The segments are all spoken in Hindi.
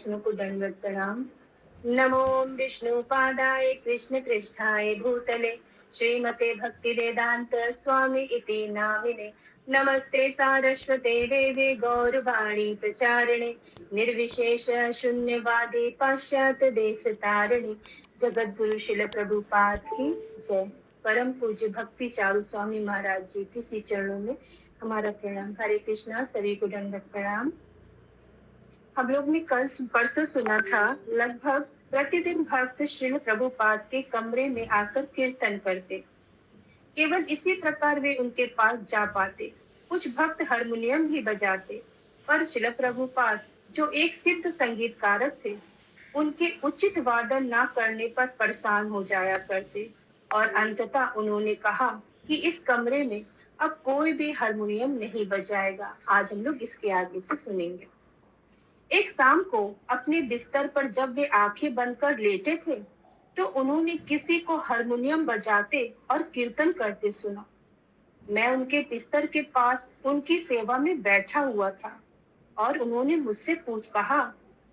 विष्णु को दंडवत प्रणाम। नमो विष्णुपादाय कृष्णपृष्ठाय भूतले श्रीमते भक्ति वेदांत स्वामी इति नामिने। नमस्ते सारस्वते देवे गौरवाणी प्रचारिणे निर्विशेष शून्यवादी पाश्चात्य देश तारिणे। जगत गुरु शिल प्रभुपाद की जय। परम पूज्य भक्ति चारू स्वामी महाराज जी की सी चरणों में हमारा प्रणाम। हरे कृष्णा, सभी को दंडवत प्रणाम। हम लोग ने कल परसों सुना था, लगभग प्रतिदिन भक्त श्रील प्रभुपाद के कमरे में आकर कीर्तन करते। केवल इसी प्रकार वे उनके पास जा पाते। कुछ भक्त हारमोनियम भी बजाते, पर श्रील प्रभुपाद जो एक सिद्ध संगीतकारक थे, उनके उचित वादन न करने पर परेशान हो जाया करते। और अंततः उन्होंने कहा कि इस कमरे में अब कोई भी हारमोनियम नहीं बजाएगा। आज हम लोग इसके आगे से सुनेंगे। एक शाम को अपने बिस्तर पर जब वे आंखें बंद कर लेटे थे, तो उन्होंने किसी को हारमोनियम बजाते और कीर्तन करते सुना। मैं उनके बिस्तर के पास उनकी सेवा में बैठा हुआ था और उन्होंने मुझसे कहा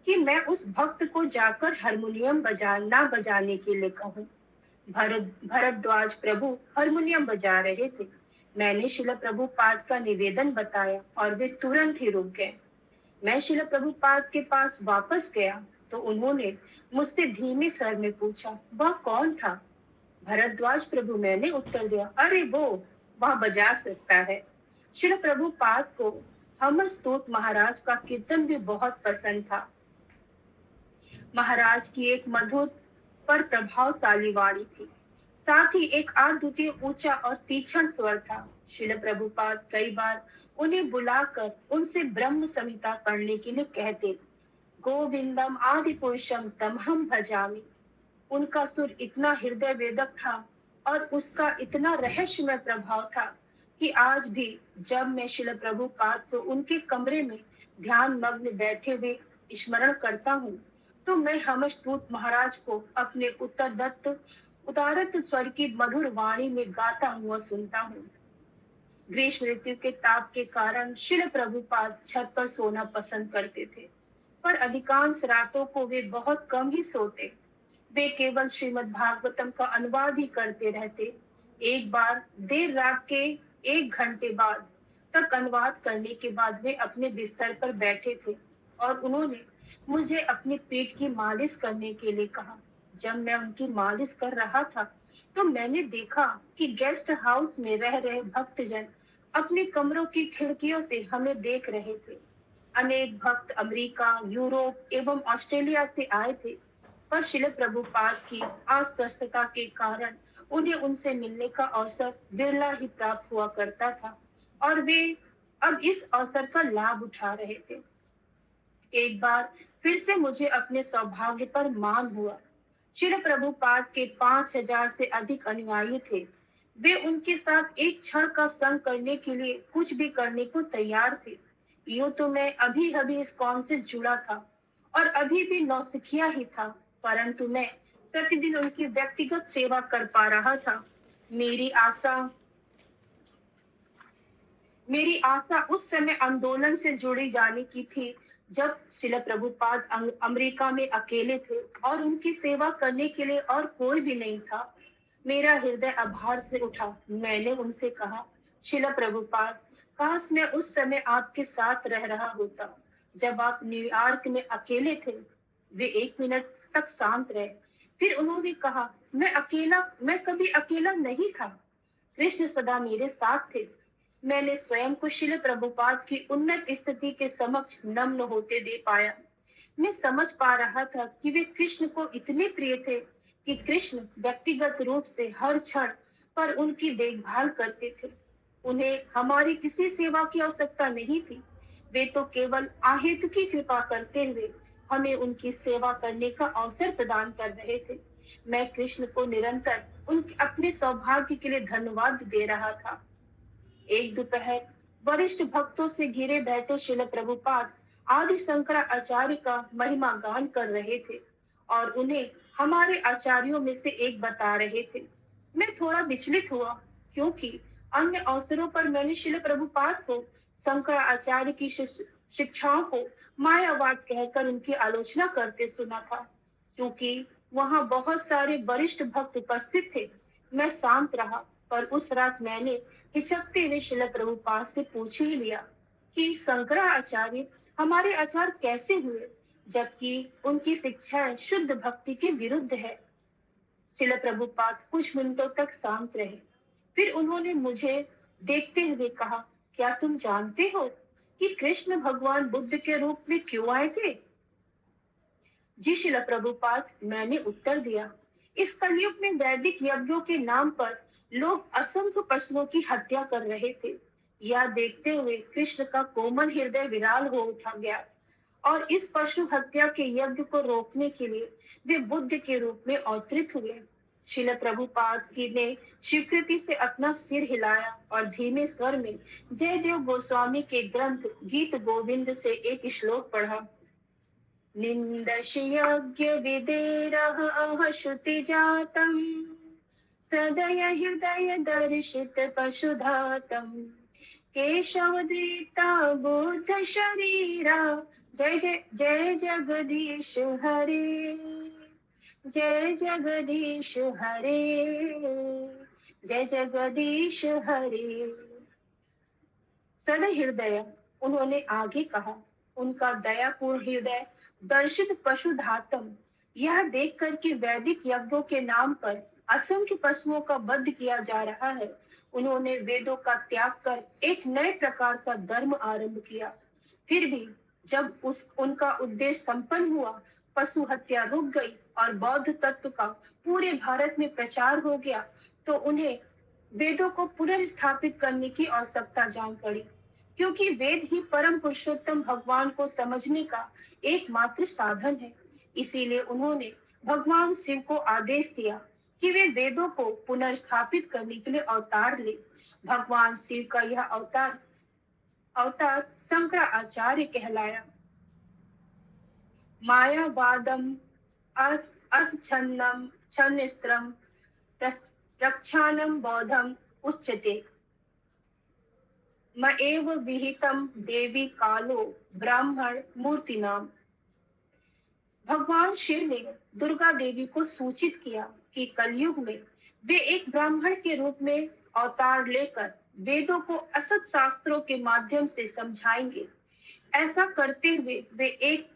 कि मैं उस भक्त को जाकर हारमोनियम बजाने के लिए कहूँ। भरद्वाज प्रभु हारमोनियम बजा रहे थे। मैंने शिल प्रभुपाद का निवेदन बताया और वे तुरंत ही रुक गए। मैं शिल प्रभुपाद के पास वापस गया तो उन्होंने मुझसे धीमे स्वर में पूछा, वह कौन था? भरद्वाज प्रभु, मैंने उत्तर दिया, अरे वह बजा सकता है। शिल प्रभुपाद को हमस्तोत महाराज का कीर्तन भी बहुत पसंद था। महाराज की एक मधुर पर प्रभावशाली वाणी थी, साथ ही एक अद्वितीय ऊंचा और तीक्ष्ण स्वर था। शिल प्रभुपाद कई बार उन्हें बुलाकर उनसे ब्रह्म संहिता पढ़ने के लिए कहते। गोविंदम आदि पुरुषम तमहम भजामि। उनका सुर इतना हृदय वेदक था और उसका इतना रहस्यमय प्रभाव था कि आज भी जब मैं शिल प्रभुपाद को उनके कमरे में ध्यान मग्न बैठे हुए स्मरण करता हूँ, तो मैं हमस्तूत महाराज को अपने उदारत स्वर की मधुर वाणी में गाता हुआ सुनता हूँ। ग्रीष्म ऋतु के ताप के कारण शिल प्रभुपाद छत पर सोना पसंद करते थे, पर अधिकांश रातों को वे बहुत कम ही सोते। वे केवल श्रीमद् भागवतम का अनुवाद ही करते रहते। एक बार देर रात के 1 घंटे बाद तक अनुवाद करने के बाद वे अपने बिस्तर पर बैठे थे और उन्होंने मुझे अपनी पीठ की मालिश करने के लिए कहा। जब मैं उनकी मालिश कर रहा था, तो मैंने देखा कि गेस्ट हाउस में रह रहे भक्तजन अपने कमरों की खिड़कियों से हमें देख रहे थे। अनेक भक्त अमेरिका, यूरोप एवं ऑस्ट्रेलिया से आए थे, पर शिल प्रभुपाद की अस्वस्थता के कारण उन्हें उनसे मिलने का अवसर बिरला ही प्राप्त हुआ करता था और वे अब इस अवसर का लाभ उठा रहे थे। एक बार फिर से मुझे अपने सौभाग्य पर मान हुआ। शिल प्रभुपाद के 5000 से अधिक अनुयायी थे। वे उनके साथ एक क्षण का संग करने के लिए कुछ भी करने को तैयार थे। यूं तो मैं अभी इस्कॉन से जुड़ा था और अभी भी नौसिखिया ही था, परंतु मैं प्रतिदिन उनकी व्यक्तिगत सेवा कर पा रहा था। मेरी आशा उस समय आंदोलन से जुड़ी जाने की थी, जब शिल प्रभुपाद अमेरिका में अकेले थे और उनकी सेवा करने के लिए और कोई भी नहीं था। मेरा हृदय आभार से उठा। मैंने उनसे कहा, शिल प्रभुपाद, काश मैं उस समय आपके साथ रह रहा होता जब आप न्यूयॉर्क में अकेले थे। वे 1 मिनट तक शांत रहे, फिर उन्होंने कहा, मैं कभी अकेला नहीं था। कृष्ण सदा मेरे साथ थे। मैंने स्वयं को शिल प्रभुपाद की उन्नत स्थिति के समक्ष नम्न होते दे पाया। मैं समझ पा रहा था कि वे कृष्ण को इतने प्रिय थे कि कृष्ण व्यक्तिगत रूप से हर क्षण पर उनकी देखभाल करते थे। उन्हें हमारी किसी सेवा की आवश्यकता नहीं थी। वे तो केवल अहेतुकी कृपा करते हुए हमें उनकी सेवा करने का अवसर प्रदान कर रहे थे। मैं कृष्ण को निरंतर उनके अपने सौभाग्य के लिए धन्यवाद दे रहा था। एक दोपहर वरिष्ठ भक्तों से घिरे बैठे शिल प्रभुपाद आदि शंकराचार्य का महिमा गान कर रहे थे और उन्हें हमारे आचार्यों में से एक बता रहे थे। मैं थोड़ा विचलित हुआ, क्योंकि अन्य अवसरों पर मैंने शिल प्रभुपाद को शंकराचार्य की शिक्षाओं को मायावाद कहकर उनकी आलोचना करते सुना था। क्योंकि वहां बहुत सारे वरिष्ठ भक्त उपस्थित थे, मैं शांत रहा। पर उस रात मैंने हिचकते हुए शिला प्रभुपाद से पूछ ही लिया कि शंकराचार्य हमारे आचार्य कैसे हुए, जबकि उनकी शिक्षाएं शुद्ध भक्ति के विरुद्ध है। शिला प्रभुपाद कुछ मिनटों तक शांत रहे। फिर उन्होंने मुझे देखते हुए कहा, क्या तुम जानते हो कि कृष्ण भगवान बुद्ध के रूप में क्यों आए थे? जी शिला प्रभुपाद, मैंने उत्तर दिया। इस कलयुग में वैदिक यज्ञों के नाम पर लोग असंख्य पशुओं की हत्या कर रहे थे। यह देखते हुए कृष्ण का कोमल हृदय विराल हो उठा गया और इस पशु हत्या के यज्ञ को रोकने के लिए वे बुद्ध के रूप में अवतरित हुए। शिल प्रभुपाद की ने स्वीकृति से अपना सिर हिलाया और धीमे स्वर में जयदेव गोस्वामी के ग्रंथ गीत गोविंद से एक श्लोक पढ़ा। निन्दस्य विदेरः अह श्रुति जातम् सदय हृदय दर्शित पशुधातम् केशवदृता बुद्ध शरीरा जय जय जय जगदीश हरे जय जगदीश हरे जय जगदीश हरे। सद हृदय, उन्होंने आगे कहा, उनका दयापूर्ण हृदय दर्शित पशुधातम, यह देखकर कि वैदिक यज्ञों के नाम पर असंख्य पशुओं का वध किया जा रहा है, उन्होंने वेदों का त्याग कर एक नए प्रकार का धर्म आरंभ किया। फिर भी जब उनका उद्देश्य संपन्न हुआ, पशु हत्या रुक गई और बौद्ध तत्व का पूरे भारत में प्रचार हो गया, तो उन्हें वेदों को पुनर्स्थापित करने की आवश्यकता जान पड़ी, क्योंकि वेद ही परम पुरुषोत्तम भगवान को समझने का एकमात्र साधन है। इसीलिए उन्होंने भगवान शिव को आदेश दिया कि वे वेदों को पुनर्स्थापित करने के लिए अवतार ले। भगवान शिव का यह अवतार अवतार शंकराचार्य कहलाया। मायावादम असछन्नम छन्निस्त्रम रक्षानम बौद्धम उच्यते म एव विहितम देवी कालो ब्राह्मण मूर्ति नाम। भगवान शिव ने दुर्गा देवी को सूचित किया कि कलयुग में वे एक ब्राह्मण के रूप में अवतार लेकर वेदों को असत शास्त्रों के माध्यम से समझाएंगे। ऐसा करते हुए वे एक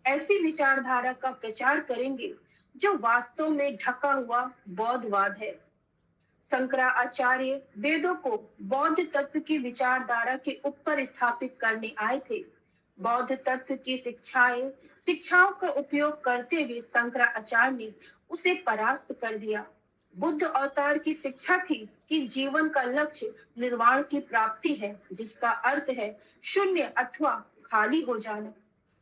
ऐसी विचारधारा का प्रचार करेंगे जो वास्तव में ढका हुआ बौद्धवाद है। शंकराचार्य वेदों को बौद्ध तत्व की विचारधारा के ऊपर स्थापित करने आए थे। बौद्ध तत्व की शिक्षाओं का उपयोग करते हुए शंकराचार्य ने उसे परास्त कर दिया। बुद्ध अवतार की शिक्षा थी कि जीवन का लक्ष्य निर्वाण की प्राप्ति है, जिसका अर्थ है शून्य अथवा खाली हो जाना।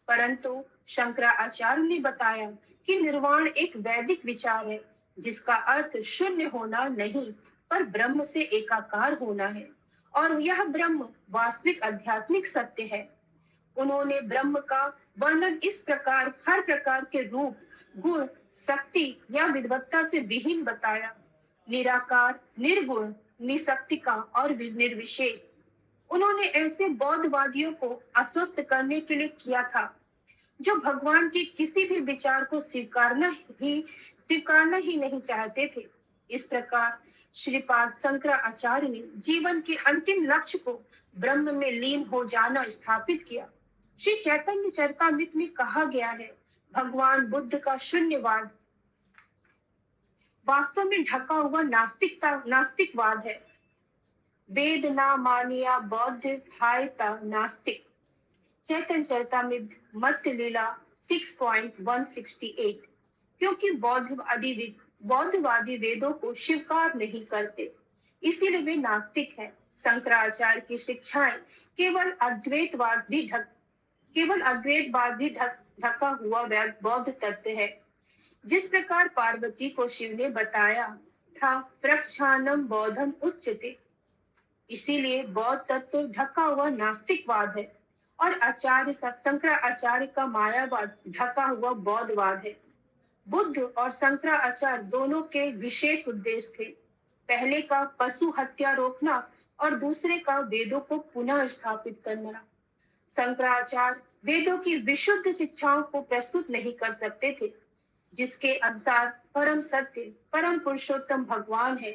परंतु शंकराचार्य ने बताया कि निर्वाण एक वैदिक विचार है, जिसका अर्थ शून्य होना नहीं, पर ब्रह्म से एकाकार होना है, और यह ब्रह्म वास्तविक आध्यात्मिक सत्य है। उन्होंने ब्रह्म का वर्णन इस प्रकार हर प्रकार के रूप, गुण, शक्ति या विद्वत्ता से विहीन बताया। निराकार, निर्गुण, निशक्तिका और निर्विशेष। उन्होंने ऐसे बौद्धवादियों को आश्वस्त करने के लिए किया था जो भगवान के किसी भी विचार को स्वीकारना ही नहीं चाहते थे। इस प्रकार श्रीपाद शंकराचार्य ने जीवन के अंतिम लक्ष्य को ब्रह्म में लीन हो जाना स्थापित किया। श्री चैतन्य चरितामृत में कहा गया है, भगवान बुद्ध का शून्यवाद वास्तव में ढका हुआ नास्तिकवाद है। वेद ना मानिया बौद्ध हायता नास्तिक। चैतन्य चरितामृत मत्त लीला 6.168। क्योंकि बौद्धवादी वेदों को स्वीकार नहीं करते, इसीलिए वे नास्तिक हैं। शंकराचार्य की शिक्षाएं केवल अद्वैतवाद भी ढका हुआ बौद्ध तत्व है। जिस प्रकार पार्वती को शिव ने बताया था प्रक्षानम बौद्धम उच्यते, इसीलिए बौद्ध तत्व ढका हुआ नास्तिकवाद है और शंकराचार्य का मायावाद ढका हुआ बौद्धवाद है। बुद्ध और शंकराचार्य दोनों के विशेष उद्देश्य थे। पहले का पशु हत्या रोकना और दूसरे का वेदों को पुनः स्थापित करना। शंकराचार्य वेदों की विशुद्ध शिक्षाओं को प्रस्तुत नहीं कर सकते थे, जिसके अनुसार परम सत्य परम पुरुषोत्तम भगवान है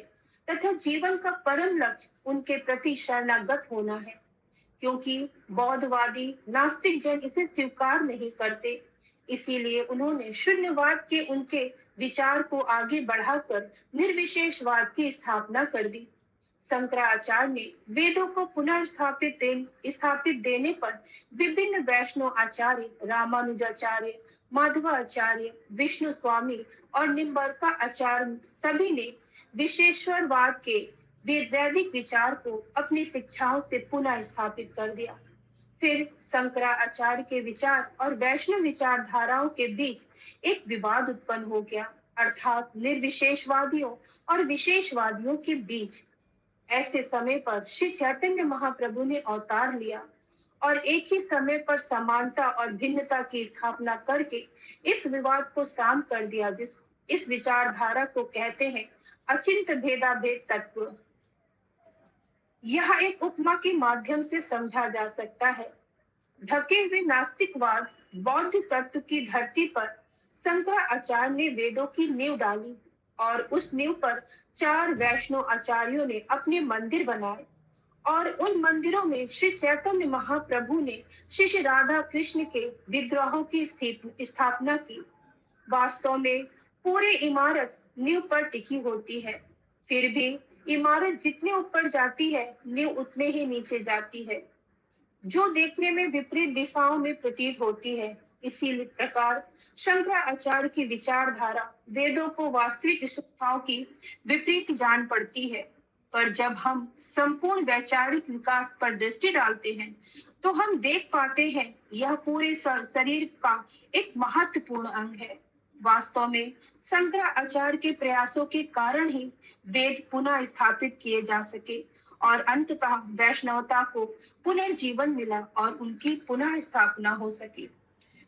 तथा जीवन का परम लक्ष्य उनके प्रति शरणागत होना है। क्योंकि बौद्धवादी नास्तिक जन इसे स्वीकार नहीं करते, इसीलिए उन्होंने शून्यवाद के उनके विचार को आगे बढ़ाकर निर्विशेषवाद की स्थापना कर दी। शंकराचार्य ने वेदों को स्थापित देने पर विभिन्न वैष्णव आचार्य, रामानुजाचार्य, माधवाचार्य, विष्णु स्वामी और निम्बरका आचार्य सभी ने विशेषवरवाद के वैदिक विचार को अपनी शिक्षाओं से पुनः स्थापित कर दिया। फिर शंकराचार्य के विचार और वैष्णव विचारधाराओं के बीच एक विवाद उत्पन्न हो गया, अर्थात निर्विशेषवादियों और विशेषवादियों के बीच। ऐसे समय पर श्री चैतन्य महाप्रभु ने अवतार लिया और एक ही समय पर समानता और भिन्नता की स्थापना करके इस विवाद को शांत कर दिया। इस विचारधारा को कहते हैं अचिंत भेदाभेद तत्व। यह एक उपमा के माध्यम से समझा जा सकता है। ढके हुए नास्तिकवाद बौद्ध तत्व की धरती पर शंकराचार्य ने वेदों की नींव डाली और उस नींव पर 4 वैष्णव आचार्यों ने अपने मंदिर बनाए और उन मंदिरों में श्री चैतन्य महाप्रभु ने श्री राधा कृष्ण के विग्रहों की स्थापना की। वास्तव में पूरी इमारत नींव पर टिकी होती है, फिर भी इमारत जितने ऊपर जाती है नींव उतने ही नीचे जाती है, जो देखने में विपरीत दिशाओं में प्रतीत होती है। इसी प्रकार शंकराचार्य की विचारधारा वेदों को वास्तविक शिक्षाओं की विपरीत जान पड़ती है। पर जब हम संपूर्ण वैचारिक विकास पर दृष्टि डालते हैं तो हम देख पाते हैं यह पूरे शरीर का एक महत्वपूर्ण अंग है। वास्तव में शंकराचार्य के प्रयासों के कारण ही वेद पुनः स्थापित किए जा सके और अंततः वैष्णवता को पुनर्जीवन मिला और उनकी पुनः स्थापना हो सकी।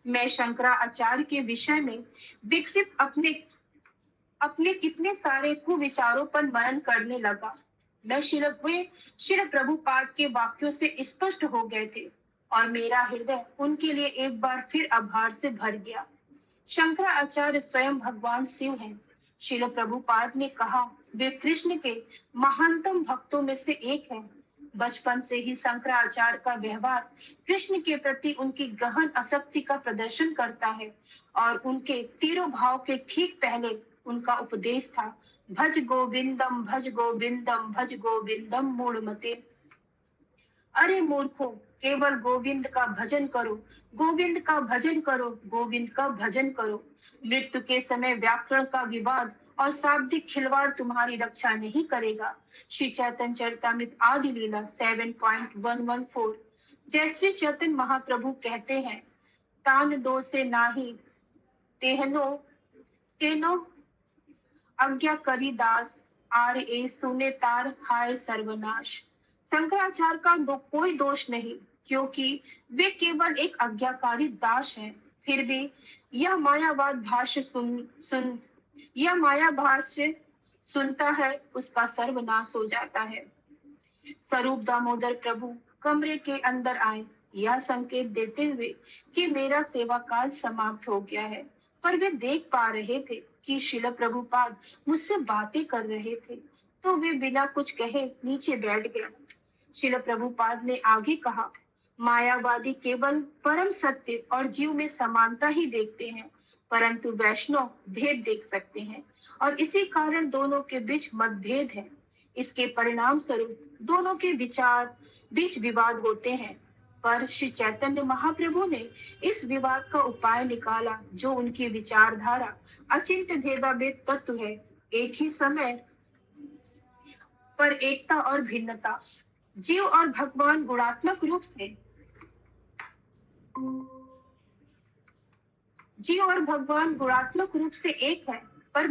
मैं शंकराचार्य के विषय में विकसित अपने कितने सारे कुविचारों पर मनन करने लगा। मैं श्रील प्रभुपाद के वाक्यों से स्पष्ट हो गए थे और मेरा हृदय उनके लिए एक बार फिर आभार से भर गया। शंकराचार्य स्वयं भगवान शिव हैं। श्रील प्रभुपाद ने कहा वे कृष्ण के महानतम भक्तों में से एक हैं। बचपन से ही शंकराचार्य का व्यवहार कृष्ण के प्रति उनकी गहन आसक्ति का प्रदर्शन करता है और उनके तीरों भाव के ठीक पहले उनका उपदेश था भज गोविंदम भज गोविंदम भज गोविंदम मूढ़मते। अरे मूर्खों, केवल गोविंद का भजन करो, गोविंद का भजन करो, गोविंद का भजन करो। मृत्यु के समय व्याकरण का विवाद और शाब्दिक खिलवाड़ तुम्हारी रक्षा नहीं करेगा। श्री चैतन्य चरितामृत आदि लीला 7.114। जय श्री चैतन्य महाप्रभु कहते हैं तान दो से नाही तेनो आज्ञा करी दास आर ए सुने तार हाय सर्वनाश। शंकराचार्य का कोई दोष नहीं, क्योंकि वे केवल एक आज्ञाकारी दास हैं। फिर भी यह मायाभाष्य सुनता है उसका सर्वनाश हो जाता है। स्वरूप दामोदर प्रभु कमरे के अंदर आए, यह संकेत देते हुए कि मेरा सेवा काल समाप्त हो गया है, पर वे देख पा रहे थे कि श्रील प्रभुपाद मुझसे बातें कर रहे थे, तो वे बिना कुछ कहे नीचे बैठ गए। श्रील प्रभुपाद ने आगे कहा मायावादी केवल परम सत्य और जीव में समानता ही देखते हैं, परंतु वैष्णव भेद देख सकते हैं और इसी कारण दोनों के बीच मतभेद है। इसके परिणाम स्वरूप दोनों के बीच विवाद होते हैं, पर श्री चैतन्य महाप्रभु ने इस विवाद का उपाय निकाला जो उनकी विचारधारा अचिंत भेदाभेद तत्व है, एक ही समय पर एकता और भिन्नता। जीव और भगवान गुणात्मक रूप से एक है, पर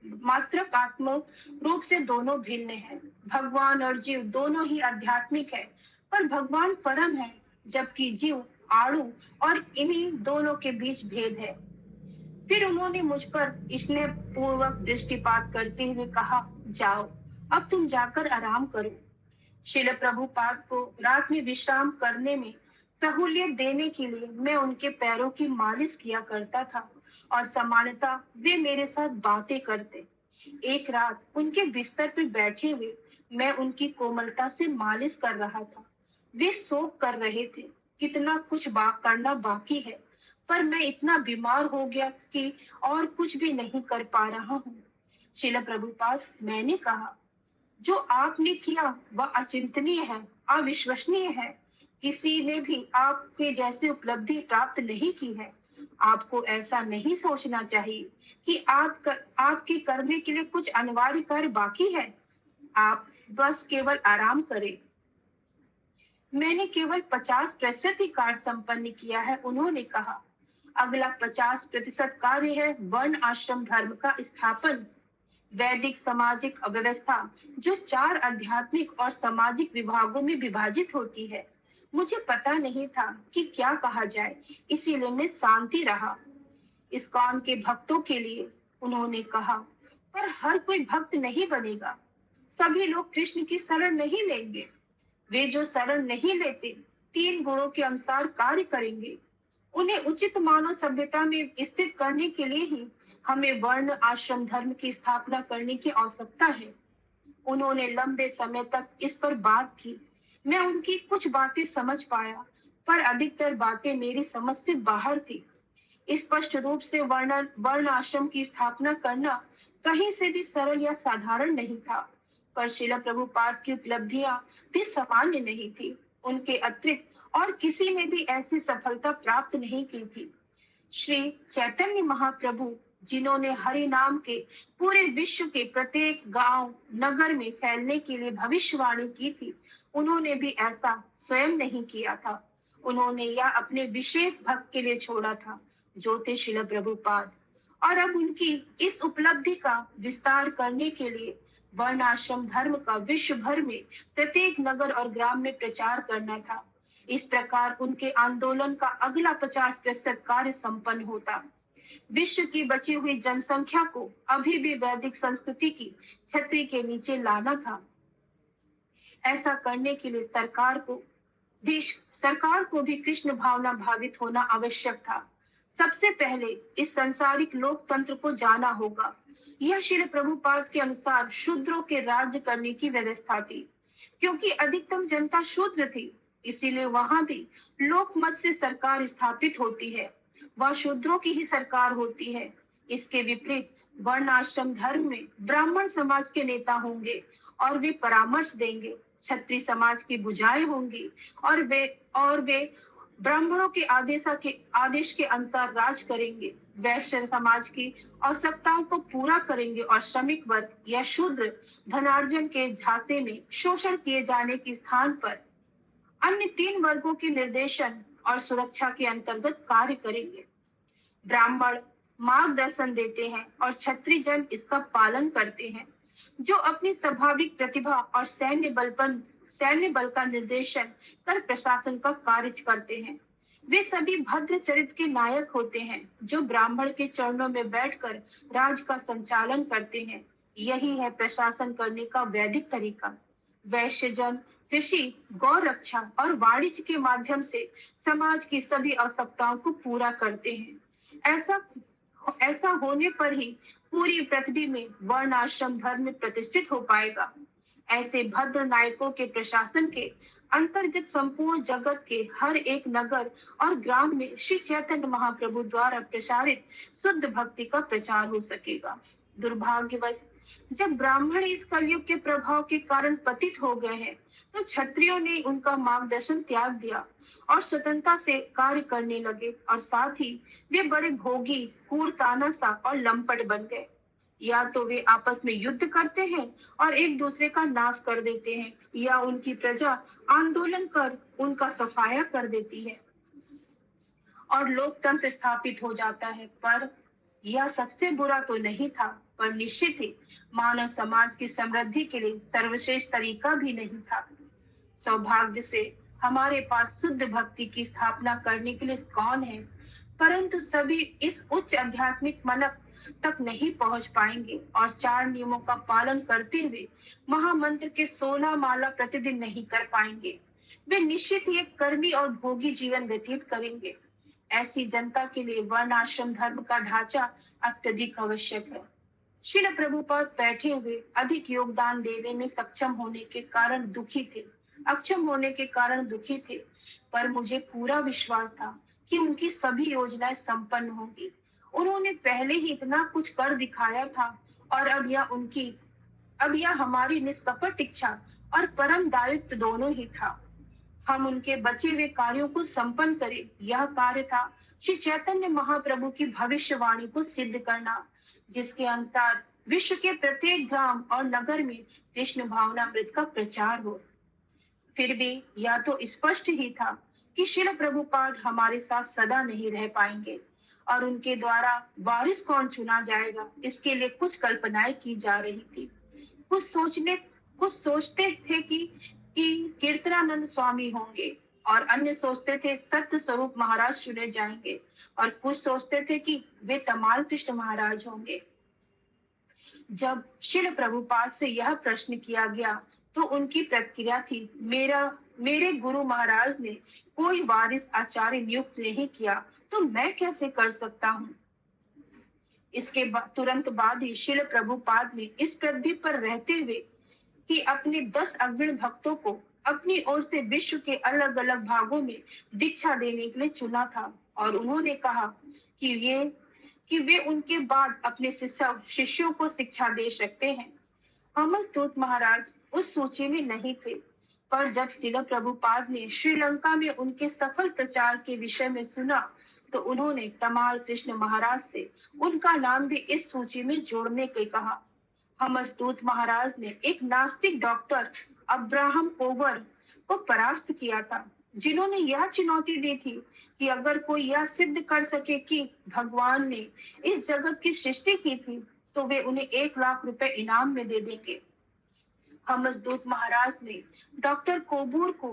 मात्रकात्मक रूप से दोनों भिन्न हैं। भगवान और जीव दोनों ही आध्यात्मिक है, पर भगवान परम है, जबकि जीव आड़ू और इन्हीं दोनों के बीच भेद है। फिर उन्होंने मुझ पर स्नेह पूर्वक दृष्टिपात करते हुए कहा जाओ, अब तुम जाकर आराम करो। श्रील प्रभुपाद को रात में विश्राम करने में सहूलियत देने के लिए मैं उनके पैरों की मालिश किया करता था और सामान्यतः वे मेरे साथ बातें करते। एक रात उनके बिस्तर पर बैठे हुए मैं उनकी कोमलता से मालिश कर रहा था। वे शोक कर रहे थे, कितना कुछ करना बाकी है, पर मैं इतना बीमार हो गया कि और कुछ भी नहीं कर पा रहा हूँ। शिला प्रभुपाद, मैंने कहा, जो आपने किया वह अचिंतनीय है, अविश्वसनीय है। किसी ने भी आपके जैसी उपलब्धि प्राप्त नहीं की है। आपको ऐसा नहीं सोचना चाहिए कि आपके करने के लिए कुछ अनिवार्य कार्य बाकी है। आप बस केवल आराम करें। मैंने केवल 50% ही कार्य संपन्न किया है, उन्होंने कहा। अगला 50% कार्य है वर्ण आश्रम धर्म का स्थापन। वैदिक सामाजिक व्यवस्था जो 4 आध्यात्मिक और सामाजिक विभागों में विभाजित होती है। मुझे पता नहीं था कि क्या कहा जाए, इसीलिए मैं शांति रहा। इस्कॉन के भक्तों के लिए, उन्होंने कहा, पर हर कोई भक्त नहीं बनेगा। सभी लोग कृष्ण की शरण नहीं लेंगे। वे जो शरण नहीं लेते, 3 गुणों के अनुसार कार्य करेंगे। उन्हें उचित मानव सभ्यता में स्थित करने के लिए ही हमें वर्ण आश्रम धर्म की स्थापना करने की आवश्यकता है। उन्होंने लंबे समय तक इस पर बात की। मैं उनकी कुछ बातें समझ पाया, पर अधिकतर बातें मेरी समझ से बाहर थी। स्पष्ट रूप से वर्ण आश्रम की स्थापना करना कहीं से भी सरल या साधारण नहीं था, पर शिला प्रभुपाद की उपलब्धियां भी सामान्य नहीं थी। उनके अतिरिक्त और किसी ने भी ऐसी सफलता प्राप्त नहीं की थी। श्री चैतन्य महाप्रभु, जिन्होंने हरि नाम के पूरे विश्व के प्रत्येक गांव नगर में फैलने के लिए भविष्यवाणी की थी, उन्होंने भी ऐसा स्वयं नहीं किया था। उन्होंने यह अपने विशेष भक्त के लिए छोड़ा था, जो थे शिला प्रभुपाद। और अब उनकी इस उपलब्धि का विस्तार करने के लिए वर्ण आश्रम धर्म का विश्व भर में प्रत्येक नगर और ग्राम में प्रचार करना था। इस प्रकार उनके आंदोलन का अगला 50% कार्य संपन्न होता। विश्व की बची हुई जनसंख्या को अभी भी वैदिक संस्कृति की छतरी के नीचे लाना था। ऐसा करने के लिए सरकार को भी कृष्ण भावना भावित होना आवश्यक था। सबसे पहले इस सांसारिक लोकतंत्र को जाना होगा। यह श्री प्रभुपाद के अनुसार शूद्रों के राज्य करने की व्यवस्था थी। क्योंकि अधिकतम जनता शूद्र थी, इसीलिए वहां भी लोकमत से सरकार स्थापित होती है। वह शूद्रों की ही सरकार होती है। इसके विपरीत वर्ण आश्रम धर्म में ब्राह्मण समाज के नेता होंगे और वे परामर्श देंगे। क्षत्रिय समाज की भुजाएं होंगी और वे ब्राह्मणों के आदेश के अनुसार राज करेंगे। वैश्य समाज की आवश्यकताओं को पूरा करेंगे और श्रमिक वर्ग या शूद्र धनार्जन के झांसे में शोषण किए जाने के स्थान पर अन्य 3 वर्गों के निर्देशन और सुरक्षा के अंतर्गत कार्य करेंगे। ब्राह्मण मार्गदर्शन देते हैं और क्षत्रिय जन इसका पालन करते हैं, जो अपनी स्वाभाविक प्रतिभा और सैन्य बल का निर्देशन कर प्रशासन का कार्य करते हैं। वे सभी भद्र चरित्र के नायक होते हैं, जो ब्राह्मण के चरणों में बैठकर राज का संचालन करते हैं। यही है प्रशासन करने का वैदिक तरीका। वैश्य जन कृषि, गौ रक्षा और वाणिज्य के माध्यम से समाज की सभी आवश्यकताओं को पूरा करते हैं। ऐसा होने पर ही पूरी पृथ्वी में वर्ण आश्रम धर्म प्रतिष्ठित हो पाएगा। ऐसे भद्र नायकों के प्रशासन के अंतर्गत संपूर्ण जगत के हर एक नगर और ग्राम में श्री चैतन्य महाप्रभु द्वारा प्रसारित शुद्ध भक्ति का प्रचार हो सकेगा। दुर्भाग्यवश जब ब्राह्मण इस कलयुग के प्रभाव के कारण पतित हो गए हैं, तो क्षत्रियों ने उनका मार्गदर्शन त्याग दिया और स्वतंत्रता से कार्य करने लगे, और साथ ही वे बड़े भोगी, कूड़तानासा और लंपट बन गए। या तो वे आपस में युद्ध करते हैं और एक दूसरे का नाश कर देते हैं, या उनकी प्रजा आंदोलन कर उनका सफाया कर देती है और लोकतंत्र स्थापित हो जाता है। पर यह सबसे बुरा तो नहीं था, पर निश्चित ही मानव समाज की समृद्धि के लिए सर्वश्रेष्ठ तरीका भी नहीं था। सौभाग्य से हमारे पास शुद्ध भक्ति की स्थापना करने के लिए कौन है, परंतु सभी इस उच्च आध्यात्मिक मनक तक नहीं पहुंच पाएंगे और 4 नियमों का पालन करते हुए महामंत्र के 16 माला प्रतिदिन नहीं कर पाएंगे। वे निश्चित ही एक कर्मी और भोगी जीवन व्यतीत करेंगे। ऐसी जनता के लिए वर्ण आश्रम धर्म का ढांचा अत्यधिक आवश्यक है। श्रील प्रभुपाद बैठे हुए अधिक योगदान देने में सक्षम होने के कारण दुखी थे, अक्षम होने के कारण दुखी थे, पर मुझे पूरा विश्वास था कि उनकी सभी योजनाएं संपन्न होंगी। उन्होंने पहले ही इतना कुछ कर दिखाया था और अब यह हमारी निष्कपट इच्छा और परम दायित्व दोनों ही था। हम उनके बचे हुए कार्यों को संपन्न करें, यह कार्य था श्री चैतन्य महाप्रभु की भविष्यवाणी को सिद्ध करना, जिसके अनुसार विश्व के प्रत्येक ग्राम और नगर में कृष्ण भावनामृत का प्रचार हो। फिर भी यह तो स्पष्ट ही था कि श्रील प्रभुपाद हमारे साथ सदा नहीं रह पाएंगे और उनके द्वारा वारिस कौन चुना जाएगा, इसके लिए कुछ कल्पनाएं की जा रही थी। कुछ सोचने कुछ सोचते थे कि कीर्तनानंद स्वामी होंगे और अन्य सोचते थे सत्य स्वरूप महाराज चुने जाएंगे और कुछ सोचते थे कि वे तमाल कृष्ण महाराज होंगे। जब श्रील प्रभुपाद से यह प्रश्न किया गया तो उनकी प्रतिक्रिया थी, मेरे गुरु महाराज ने कोई वारिस आचार्य नियुक्त नहीं किया तो मैं कैसे कर सकता हूँ। तुरंत बाद ही श्रील प्रभुपाद ने इस पृथ्वी पर रहते हुए कि अपने 10 अग्रणी भक्तों को अपनी ओर से विश्व के अलग अलग भागों में दीक्षा देने के लिए चुना था और उन्होंने कहा कि वे उनके बाद अपने शिष्यों को शिक्षा दे सकते हैं। हमस्तूत महाराज उस सूची में नहीं थे, पर जब श्रील प्रभुपाद ने श्रीलंका में उनके सफल प्रचार के विषय में सुना तो उन्होंने तमाल कृष्ण महाराज से उनका नाम भी इस सूची में जोड़ने के कहा। हमस्तूत महाराज ने एक नास्तिक डॉक्टर अब्राहम कोवर को परास्त किया था, जिन्होंने यह चुनौती दी थी कि अगर कोई यह सिद्ध कर सके कि भगवान ने इस जगत की सृष्टि की थी तो वे उन्हें 1 लाख रुपए इनाम में दे देंगे। हमसदूत महाराज ने डॉक्टर कोबूर को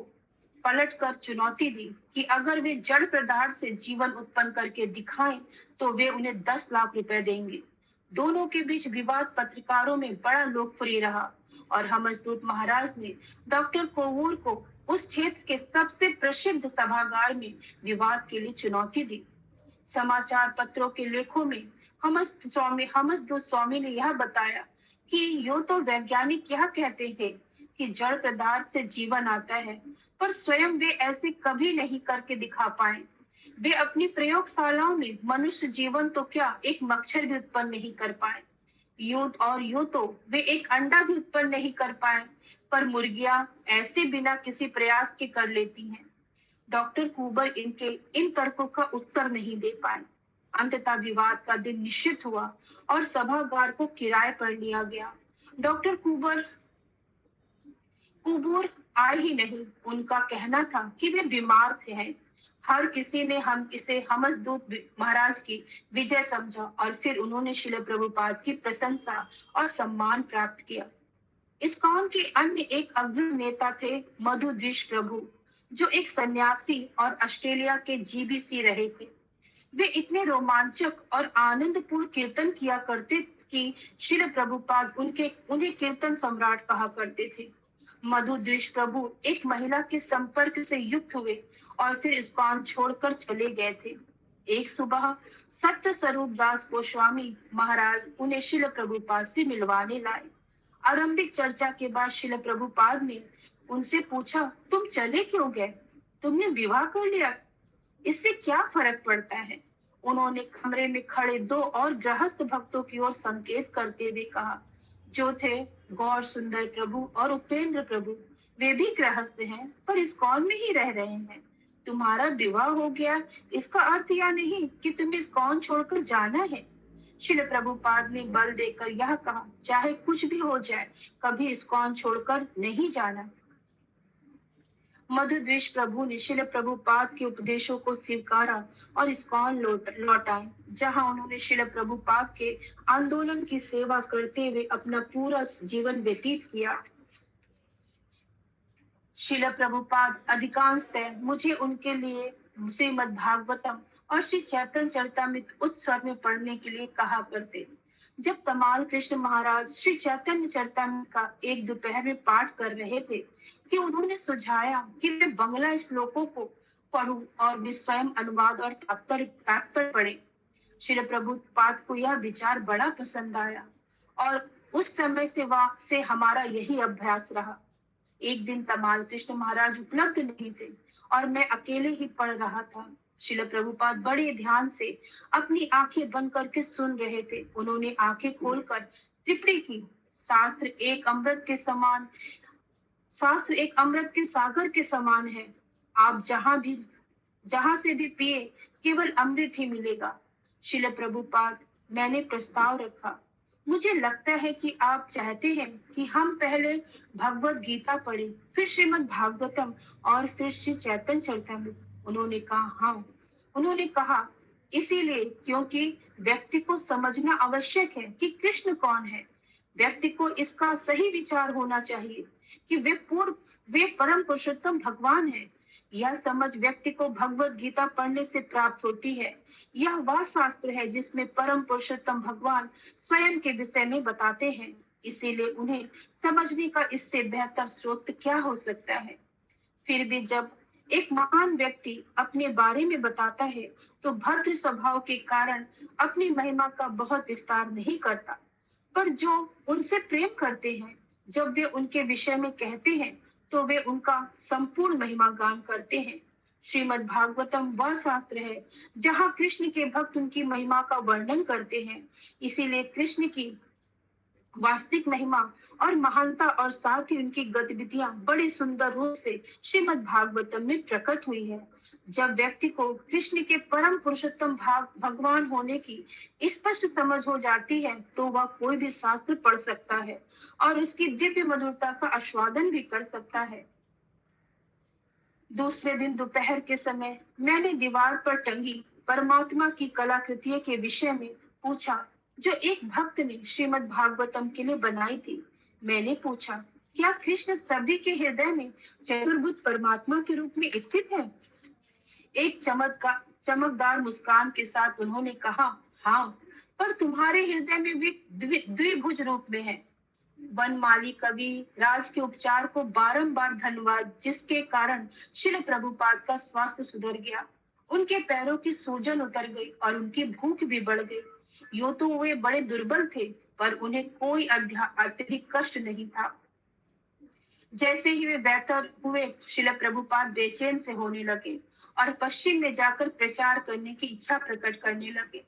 पलटकर चुनौती दी कि अगर वे जड़ पदार्थ से जीवन उत्पन्न करके दिखाएं तो वे उन्हें 10 लाख रुपए देंगे। दोनों के बीच विवाद पत्रकारों में बड़ा लोकप्रिय रहा और हमसदूत महाराज ने डॉक्टर कोवूर को उस क्षेत्र के सबसे प्रसिद्ध सभागार में विवाद के लिए चुनौती दी। समाचार पत्रों के लेखों में हमसदूत स्वामी ने यह बताया कि यो तो वैज्ञानिक यह कहते हैं कि जड़ पदार्थ से जीवन आता है, पर स्वयं वे ऐसे कभी नहीं करके दिखा पाए। वे अपनी प्रयोगशालाओं में मनुष्य जीवन तो क्या एक मच्छर भी उत्पन्न नहीं कर पाए। यूं तो वे एक अंडा भी उत्पन्न नहीं कर पाए, पर मुर्गियां ऐसे बिना किसी प्रयास के कर लेती हैं। डॉक्टर कूबर इन तर्कों का उत्तर नहीं दे पाए। अंततः विवाद का दिन निश्चित हुआ और सभागार को किराए पर लिया गया। डॉक्टर कुबूर आए ही नहीं। उनका कहना था कि वे बीमार थे। हर किसी ने हमसदूत महाराज की विजय समझा और फिर उन्होंने श्रील प्रभुपाद की प्रशंसा और सम्मान प्राप्त किया। इस्कॉन के अन्य एक अग्रणी नेता थे मधु द्विज प्रभु, जो एक सन्यासी और ऑस्ट्रेलिया के जीबीसी रहे थे। वे इतने रोमांचक और आनंदपूर्ण कीर्तन किया करते कि श्रील प्रभुपाद उन्हें कीर्तन सम्राट कहा करते थे। मधु द्विज प्रभु एक महिला के संपर्क से युक्त हुए और फिर इस्कॉन छोड़कर चले गए थे। एक सुबह सत्य स्वरूप दास गोस्वामी महाराज उन्हें श्रील प्रभुपाद से मिलवाने लाए। आरंभिक चर्चा के बाद श्रील प्रभुपाद ने उनसे पूछा, तुम चले क्यों गए? तुमने विवाह कर लिया, इससे क्या फर्क पड़ता है? उन्होंने कमरे में खड़े 2 और गृहस्थ भक्तों की ओर संकेत करते हुए कहा, जो थे गौर सुंदर प्रभु और उपेंद्र प्रभु। वे भी गृहस्थ हैं, पर इस्कॉन में ही रह रहे हैं। तुम्हारा विवाह हो गया, इसका अर्थ यह नहीं कि तुम्हें इस्कॉन छोड़कर जाना है। श्रील प्रभुपाद ने बल देकर यह कहा, चाहे कुछ भी हो जाए, कभी इस्कॉन छोड़कर नहीं जाना। मधु द्विज प्रभु ने श्रील प्रभुपाद के उपदेशों को स्वीकारा और इस्कॉन लौट आए, जहां उन्होंने श्रील प्रभुपाद के आंदोलन की सेवा करते हुए अपना पूरा जीवन व्यतीत किया। श्रील प्रभुपाद अधिकांशतः मुझे उनके लिए श्रीमद् भागवतम और श्री चैतन्य चरितामृत उच्च स्वर में पढ़ने के लिए कहा करते। जब तमाल कृष्ण महाराज श्री चैतन्य चरितामृत का एक दोपहर में पाठ कर रहे थे कि उन्होंने सुझाया कि मैं बंगला श्लोकों को पढूं और वे स्वयं अनुवाद और तात्पर्य पढ़े। श्रील प्रभुपाद को यह विचार बड़ा पसंद आया और उस समय से हमारा यही अभ्यास रहा। एक दिन तमाल कृष्ण महाराज उपलब्ध नहीं थे और मैं अकेले ही पढ़ रहा था। श्रील प्रभुपाद बड़े ध्यान से अपनी आंखें बंद करके सुन रहे थे। उन्होंने आंखें खोलकर टिप्पणी की, शास्त्र एक अमृत के सागर के समान है। आप जहां से भी पिए केवल अमृत ही मिलेगा। श्रील प्रभुपाद, मैंने प्रस्ताव रखा, मुझे लगता है कि आप चाहते हैं कि हम पहले भगवत गीता पढ़ें, फिर श्रीमद् भागवतम और फिर श्री चैतन्य चरितामृत। उन्होंने कहा हाँ। उन्होंने कहा इसीलिए क्योंकि व्यक्ति को समझना आवश्यक है कि कृष्ण कौन है। व्यक्ति को इसका सही विचार होना चाहिए कि वे परम पुरुषोत्तम भगवान है। यह समझ व्यक्ति को भगवत गीता पढ़ने से प्राप्त होती है। यह वह शास्त्र है जिसमें परम पुरुषोत्तम भगवान स्वयं के विषय में बताते हैं। इसीलिए उन्हें समझने का इससे बेहतर स्रोत क्या हो सकता है। फिर भी जब एक महान व्यक्ति अपने बारे में बताता है तो भद्र स्वभाव के कारण अपनी महिमा का बहुत विस्तार नहीं करता, पर जो उनसे प्रेम करते हैं, जब वे उनके विषय में कहते हैं तो वे उनका संपूर्ण महिमा गान करते हैं। श्रीमद् भागवतम वह शास्त्र है जहाँ कृष्ण के भक्त उनकी महिमा का वर्णन करते हैं। इसीलिए कृष्ण की वास्तविक महिमा और महानता और साथ ही उनकी गतिविधियां बड़े सुंदर रूप से श्रीमद् भागवतम में प्रकट हुई है। जब व्यक्ति को कृष्ण के परम पुरुषोत्तम भगवान होने की स्पष्ट समझ हो जाती है तो वह कोई भी शास्त्र पढ़ सकता है और उसकी दिव्य मधुरता का आस्वादन भी कर सकता है। दूसरे दिन दोपहर के समय मैंने दीवार पर टंगी परमात्मा की कलाकृतियों के विषय में पूछा जो एक भक्त ने श्रीमद् भागवतम के लिए बनाई थी। मैंने पूछा, क्या कृष्ण सभी के हृदय में चतुर्भुज परमात्मा के रूप में स्थित है? एक चमकदार मुस्कान के साथ उन्होंने कहा, हाँ, पर तुम्हारे हृदय में भी द्विभुज रूप में है। वनमाली कवि राज के उपचार को बारंबार धन्यवाद, जिसके कारण श्रील प्रभुपाद का स्वास्थ्य सुधर गया। उनके पैरों की सूजन उतर गई और उनकी भूख भी बढ़ गई। यूं तो वे बड़े दुर्बल थे, पर उन्हें कोई अत्यधिक कष्ट नहीं था। जैसे ही वे बेहतर हुए, श्रील प्रभुपाद बेचैन से होने लगे और पश्चिम में जाकर प्रचार करने की इच्छा प्रकट करने लगे।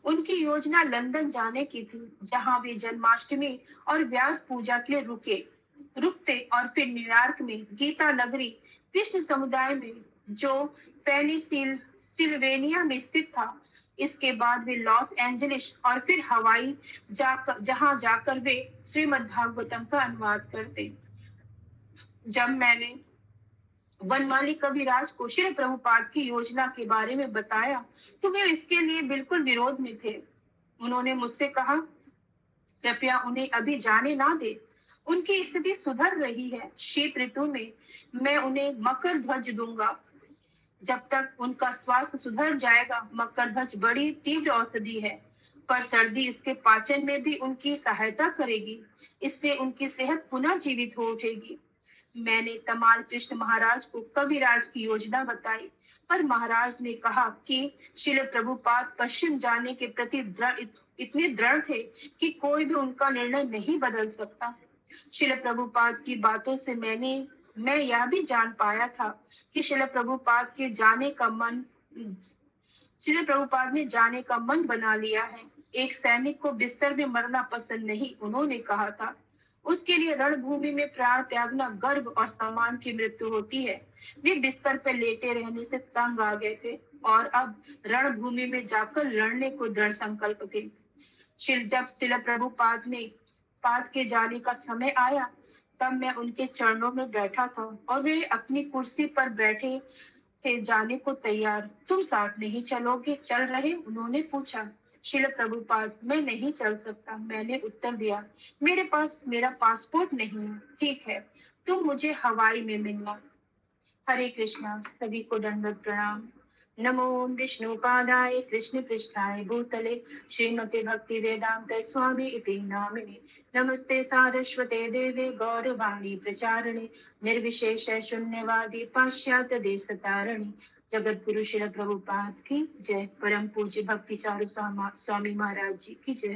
उनकी योजना लंदन जाने की थी, जहां वे जन्माष्टमी और व्यास पूजा के लिए रुकते और फिर न्यूयॉर्क में गीता नगरी कृष्ण समुदाय में जो पेनिसिल्वेनिया में स्थित था। इसके बाद वे लॉस एंजलिस और फिर हवाई जहां जाकर वे श्रीमद् भागवतम का अनुवाद करते। जब मैंने वनमाली कविराज को श्री प्रभुपाद की योजना के बारे में बताया तो वे इसके लिए बिल्कुल विरोध में थे। उन्होंने मुझसे कहा, कृपया उन्हें अभी जाने ना दे, उनकी स्थिति सुधर रही है। शीत ऋतु में मैं उन्हें मकर ध्वज दूंगा। जब तक उनका स्वास्थ्य सुधर जाएगा। मकर ध्वज बड़ी तीव्र औषधि है, पर सर्दी इसके पाचन में भी उनकी सहायता करेगी। इससे उनकी सेहत पुनः जीवित हो उठेगी। मैंने तमाल कृष्ण महाराज को कविराज की योजना बताई, पर महाराज ने कहा कि श्रील प्रभुपाद पश्चिम जाने के प्रति इतने दृढ़ थे कि कोई भी उनका निर्णय नहीं बदल सकता। श्रील प्रभुपाद की बातों से मैं यह भी जान पाया था कि श्रील प्रभुपाद ने जाने का मन बना लिया है। एक सैनिक को बिस्तर में मरना पसंद नहीं, उन्होंने कहा था। उसके लिए रणभूमि में प्राण त्यागना गर्व और सम्मान की मृत्यु होती है। वे बिस्तर पर लेटे रहने से तंग आ गए थे और अब रणभूमि में जाकर लड़ने को दृढ़ संकल्प थे। जब श्रील पाद के जाने का समय आया, तब मैं उनके चरणों में बैठा था और वे अपनी कुर्सी पर बैठे थे जाने को तैयार। तुम साथ नहीं चल रहे? उन्होंने पूछा। श्रील प्रभुपाद, मैं नहीं चल सकता, मैंने उत्तर दिया। मेरे पास मेरा पासपोर्ट नहीं है। ठीक है, तुम मुझे हवाई में मिलना। हरे कृष्णा। सभी को दंडवत प्रणाम। नमो विष्णुपादाय कृष्णपृष्ठाय भूतले श्रीमते भक्ति वेदांत स्वामी इति नामिने। नमस्ते सारस्वते देवे गौरवाणी प्रचारिणे निर्विशेष शून्यवादी पाश्चात्य देश तारिणी। जगत गुरु शिल प्रभुपाद की जय। परम पूज्य भक्ति चारु स्वामी महाराज जी की जय।